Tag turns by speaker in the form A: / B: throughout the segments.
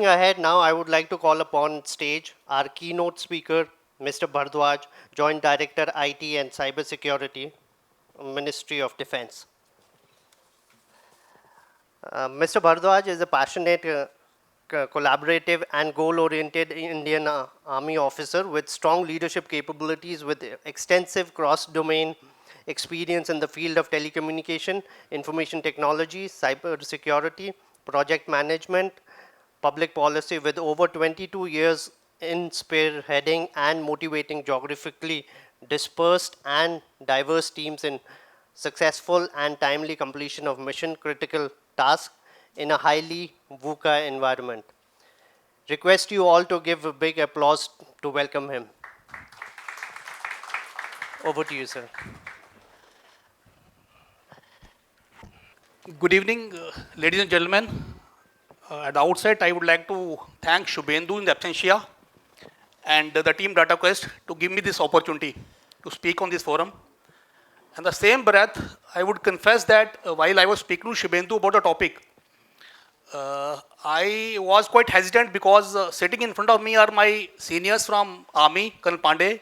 A: Moving ahead now, I would like to call upon stage our keynote speaker, Mr. Bhardwaj, Joint Director IT and Cybersecurity, Ministry of Defense. Mr. Bhardwaj is a passionate, collaborative and goal-oriented Indian Army officer with strong leadership capabilities with extensive cross-domain experience in the field of telecommunication, information technology, cybersecurity, project management, public policy with over 22 years in spearheading and motivating geographically dispersed and diverse teams in successful and timely completion of mission critical tasks in a highly VUCA environment. Request you all to give a big applause to welcome him. Over to you, sir.
B: Good evening, ladies and gentlemen. At the outset, I would like to thank Shubhendu in absentia and the team DataQuest to give me this opportunity to speak on this forum. And the same breath, I would confess that while I was speaking to Shubhendu about the topic, I was quite hesitant because sitting in front of me are my seniors from Army, Colonel Pandey,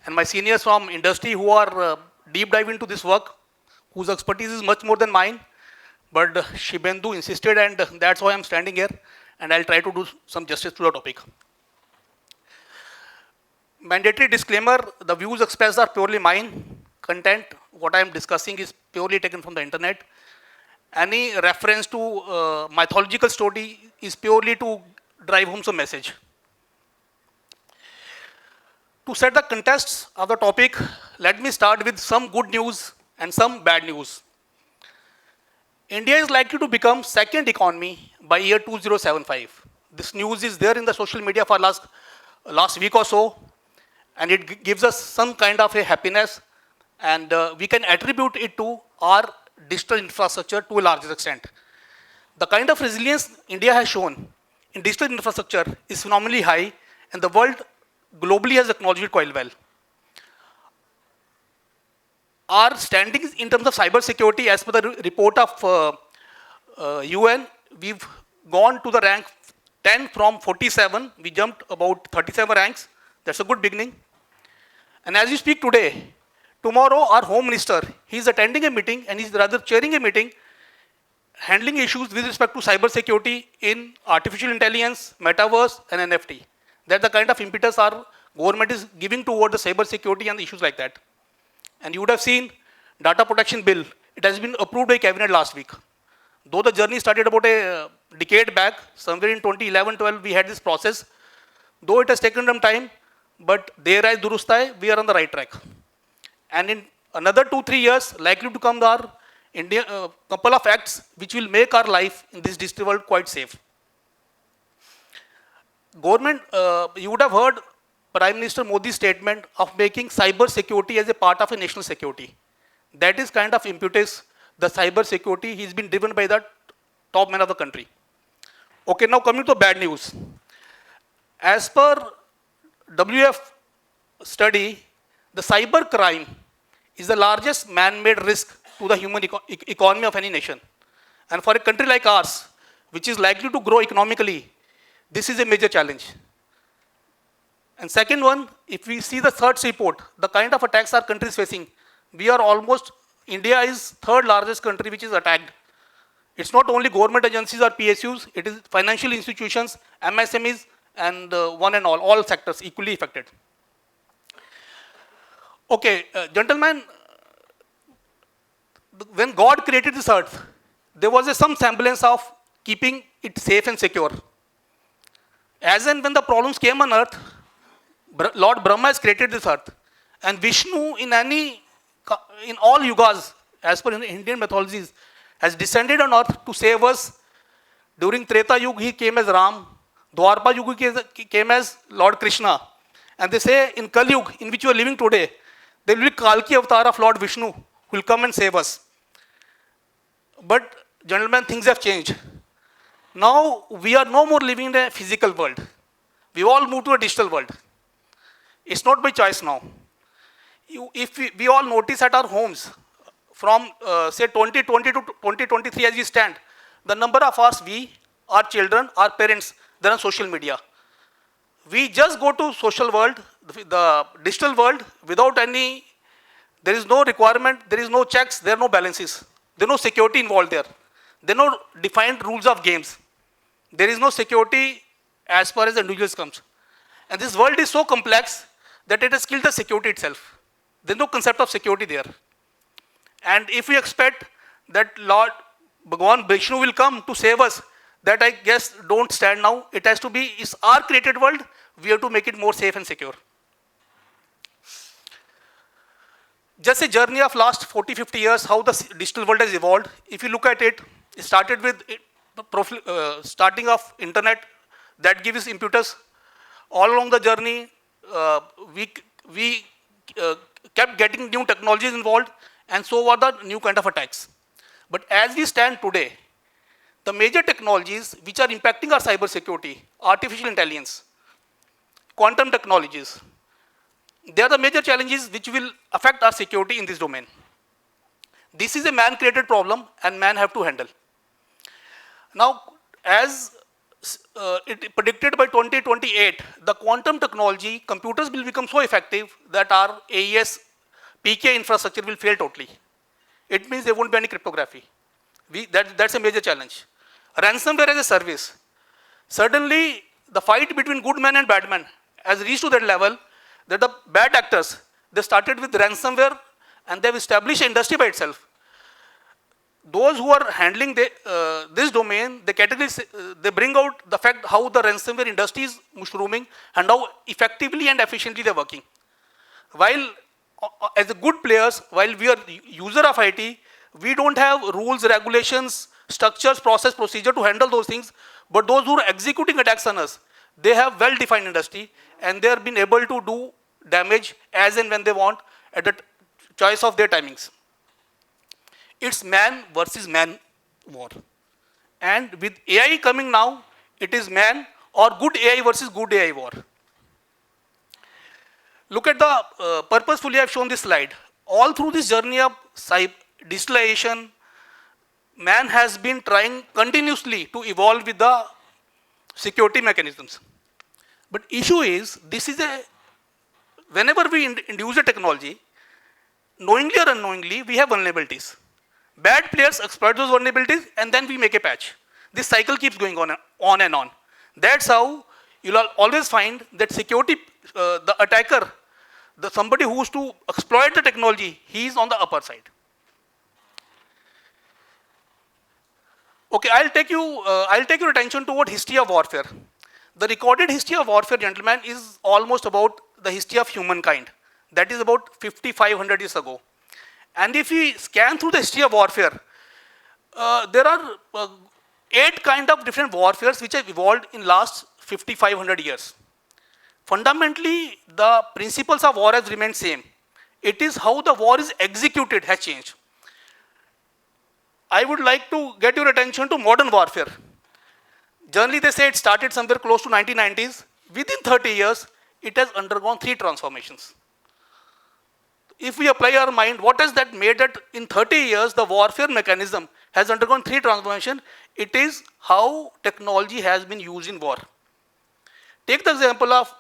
B: and my seniors from industry who are deep dive into this work, whose expertise is much more than mine. But Shubhendu insisted, and that's why I'm standing here, and I'll try to do some justice to the topic. Mandatory disclaimer, the views expressed are purely mine. Content, what I am discussing is purely taken from the internet. Any reference to mythological story is purely to drive home some message. To set the context of the topic, let me start with some good news and some bad news. India is likely to become second economy by year 2075. This news is there in the social media for last week or so, and it gives us some kind of a happiness, and we can attribute it to our digital infrastructure to a larger extent. The kind of resilience India has shown in digital infrastructure is phenomenally high, and the world globally has acknowledged it quite well. Our standings in terms of cyber security, as per the report of UN, we've gone to the rank 10 from 47. We jumped about 37 ranks. That's a good beginning. And as we speak today, tomorrow our Home Minister, he's attending a meeting, and he's rather chairing a meeting handling issues with respect to cyber security in artificial intelligence, metaverse, and NFT. That's the kind of impetus our government is giving toward the cyber security and issues like that. And you would have seen data protection bill. It has been approved by cabinet last week. Though the journey started about a decade back, somewhere in 2011-12, we had this process. Though it has taken some time, but there as Durustai, we are on the right track. And in another 2-3 years, likely to come our couple of acts which will make our life in this digital world quite safe. Government, you would have heard Prime Minister Modi's statement of making cyber security as a part of a national security. That is kind of impetus, the cyber security, he's been driven by the top men of the country. Okay, now coming to bad news. As per WF study, the cyber crime is the largest man-made risk to the human economy of any nation. And for a country like ours, which is likely to grow economically, this is a major challenge. And second one, if we see the third report, the kind of attacks our country is facing, we are almost, India is third largest country which is attacked. It's not only government agencies or PSUs, it is financial institutions, MSMEs, and one and all sectors equally affected. Okay, gentlemen, when God created this earth, there was some semblance of keeping it safe and secure. As and when the problems came on earth, Lord Brahma has created this earth, and Vishnu in all yugas, as per Indian mythologies, has descended on earth to save us. During Treta Yuga, he came as Ram. Dwarpa Yuga, he came as Lord Krishna. And they say in Kali Yuga, in which we are living today, there will be Kalki avatar of Lord Vishnu who will come and save us. But gentlemen, things have changed. Now we are no more living in a physical world. We all moved to a digital world. It's not by choice now. If we all notice at our homes, from say 2020 to 2023 as we stand, the number of hours we, our children, our parents than on social media. We just go to social world, the digital world, without any, there is no requirement, there is no checks, there are no balances. There is no security involved there. There are no defined rules of games. There is no security as far as the individuals comes. And this world is so complex that it has killed the security itself. There is no concept of security there. And if we expect that Lord Bhagwan Vishnu will come to save us, that I guess don't stand now. It has to be, it's our created world, we have to make it more safe and secure. Just a journey of last 40, 50 years, how the digital world has evolved. If you look at it, it started with starting of internet, that gives impetus. All along the journey, we kept getting new technologies involved, and so were the new kind of attacks. But as we stand today, the major technologies which are impacting our cyber security, artificial intelligence, quantum technologies, they are the major challenges which will affect our security in this domain. This is a man-created problem, and man have to handle. Now, as it predicted by 2028, the quantum technology, computers will become so effective that our AES PK infrastructure will fail totally. It means there won't be any cryptography. That's a major challenge. Ransomware as a service. Suddenly, the fight between good men and bad men has reached to that level that the bad actors, they started with ransomware and they've established an industry by itself. Those who are handling this domain, they bring out the fact how the ransomware industry is mushrooming and how effectively and efficiently they're working. While as a good players, while we are user of IT, we don't have rules, regulations, structures, process, procedure to handle those things. But those who are executing attacks on us, they have well-defined industry, and they have been able to do damage as and when they want at the choice of their timings. It's man versus man war. And with AI coming now, it is man or good AI versus good AI war. Look at the, purposefully I've shown this slide. All through this journey of digitalization, man has been trying continuously to evolve with the security mechanisms. But issue is, whenever we introduce a technology, knowingly or unknowingly, we have vulnerabilities. Bad players exploit those vulnerabilities, and then we make a patch. This cycle keeps going on and on. That's how you'll always find that security, the attacker, somebody who's to exploit the technology, he's on the upper side. Okay, I'll take your attention toward history of warfare. The recorded history of warfare, gentlemen, is almost about the history of humankind. That is about 5,500 years ago. And if we scan through the history of warfare, there are 8 kind of different warfares which have evolved in last 5,500 years. Fundamentally, the principles of war has remained same. It is how the war is executed has changed. I would like to get your attention to modern warfare. Generally, they say it started somewhere close to 1990s. Within 30 years, it has undergone 3 transformations. If we apply our mind, what has that made that in 30 years, the warfare mechanism has undergone 3 transformations? It is how technology has been used in war. Take the example of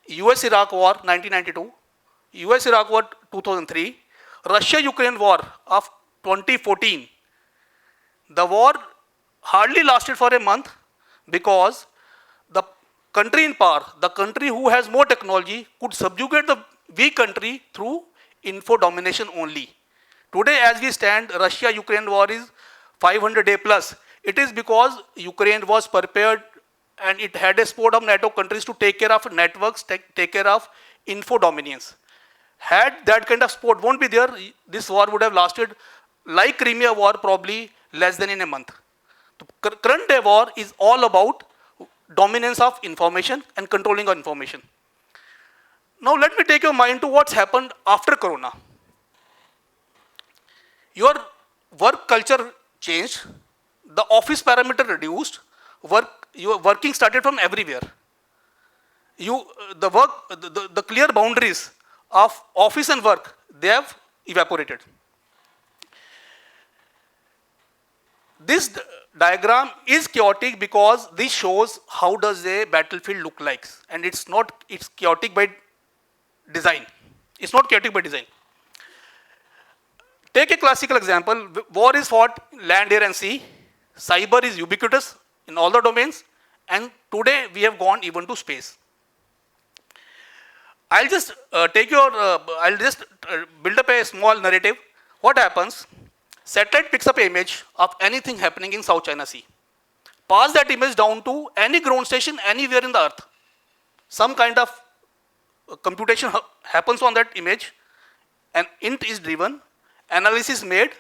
B: US-Iraq War 1992, US-Iraq War 2003, Russia-Ukraine War of 2014. The war hardly lasted for a month because the country in power, the country who has more technology, could subjugate the weak country through info domination only. Today, as we stand, Russia-Ukraine war is 500-day plus. It is because Ukraine was prepared and it had a support of NATO countries to take care of networks, take care of info dominance. Had that kind of support won't be there, this war would have lasted like Crimea war, probably less than in a month. The current day war is all about dominance of information and controlling of information. Now let me take your mind to what's happened after Corona. Your work culture changed, the office parameter reduced, your working started from everywhere. The clear boundaries of office and work, they have evaporated. This diagram is chaotic because this shows how does a battlefield look like, and it's chaotic by design. It's not chaotic by design. Take a classical example. War is fought land, air, and sea. Cyber is ubiquitous in all the domains, and today we have gone even to space. I'll just I'll just build up a small narrative. What happens? Satellite picks up an image of anything happening in South China Sea. Pass that image down to any ground station anywhere in the earth. Some kind of computation happens on that image, an int is driven, analysis made,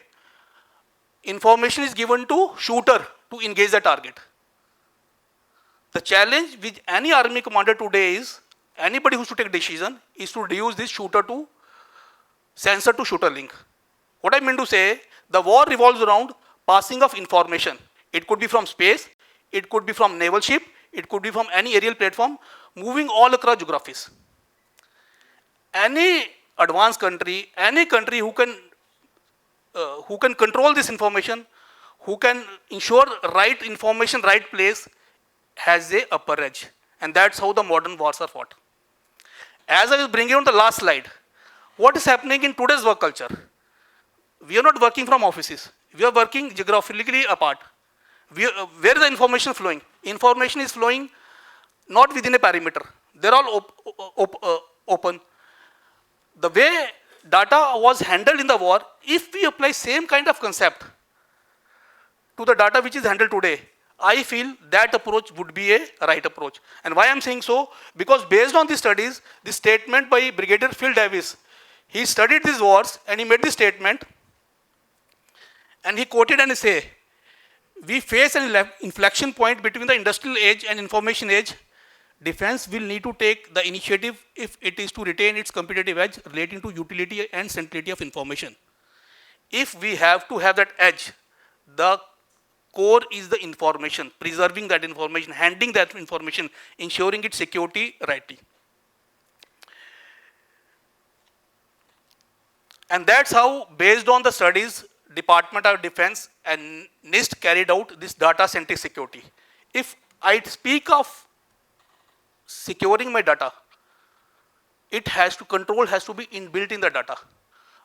B: information is given to shooter to engage the target. The challenge with any army commander today is, anybody who's to take decision is to reduce this shooter to sensor to shooter link. What I mean to say, the war revolves around passing of information. It could be from space, it could be from naval ship, it could be from any aerial platform, moving all across geographies. Any advanced country, any country who can control this information, who can ensure right information, right place, has a upper edge. And that's how the modern wars are fought. As I was bringing on the last slide, what is happening in today's work culture? We are not working from offices. We are working geographically apart. Where is the information flowing? Information is flowing not within a perimeter. They're all open. The way data was handled in the war, if we apply same kind of concept to the data which is handled today, I feel that approach would be a right approach. And why I'm saying so? Because based on the studies, the statement by Brigadier Phil Davis, he studied these wars and he made this statement, and he quoted and he say, we face an inflection point between the industrial age and information age. Defense will need to take the initiative if it is to retain its competitive edge relating to utility and centrality of information. If we have to have that edge, the core is the information, preserving that information, handling that information, ensuring its security rightly. And that's how, based on the studies, Department of Defense and NIST carried out this data-centric security. If I speak of securing my data, control has to be inbuilt in the data.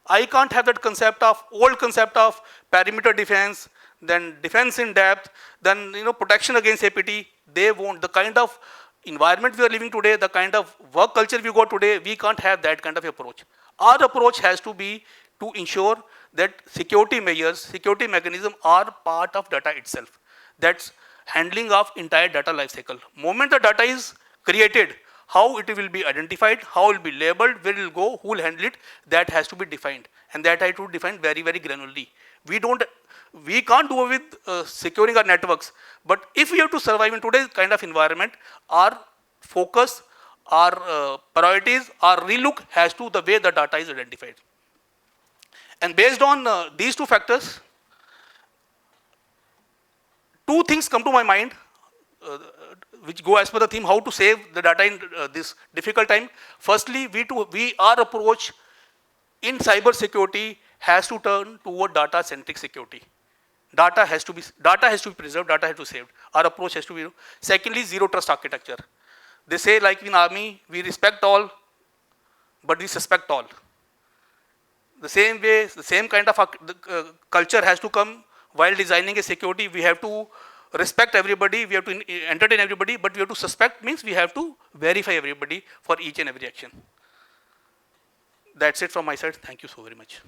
B: I can't have that old concept of perimeter defense, then defense in depth, then protection against APT. They won't. The kind of environment we are living today, the kind of work culture we got today, we can't have that kind of approach. Our approach has to be to ensure that security measures, security mechanisms are part of data itself. That's handling of entire data lifecycle. Moment the data is created, how it will be identified, how it will be labeled, where it will go, who will handle it, that has to be defined. And that has to be defined very, very granularly. We can't do it with securing our networks. But if we have to survive in today's kind of environment, our focus, our priorities, our relook has to the way the data is identified. And based on these two factors, two things come to my mind, which go as per the theme, how to save the data in this difficult time. Firstly, our approach in cyber security has to turn toward data-centric security. Data has to be preserved, data has to be saved. Our approach has to be. Secondly, zero trust architecture. They say, like in army, we respect all, but we suspect all. The same way, the same kind of culture has to come while designing a security. We have to respect everybody, we have to entertain everybody, but we have to suspect means we have to verify everybody for each and every action. That's it from my side. Thank you so very much.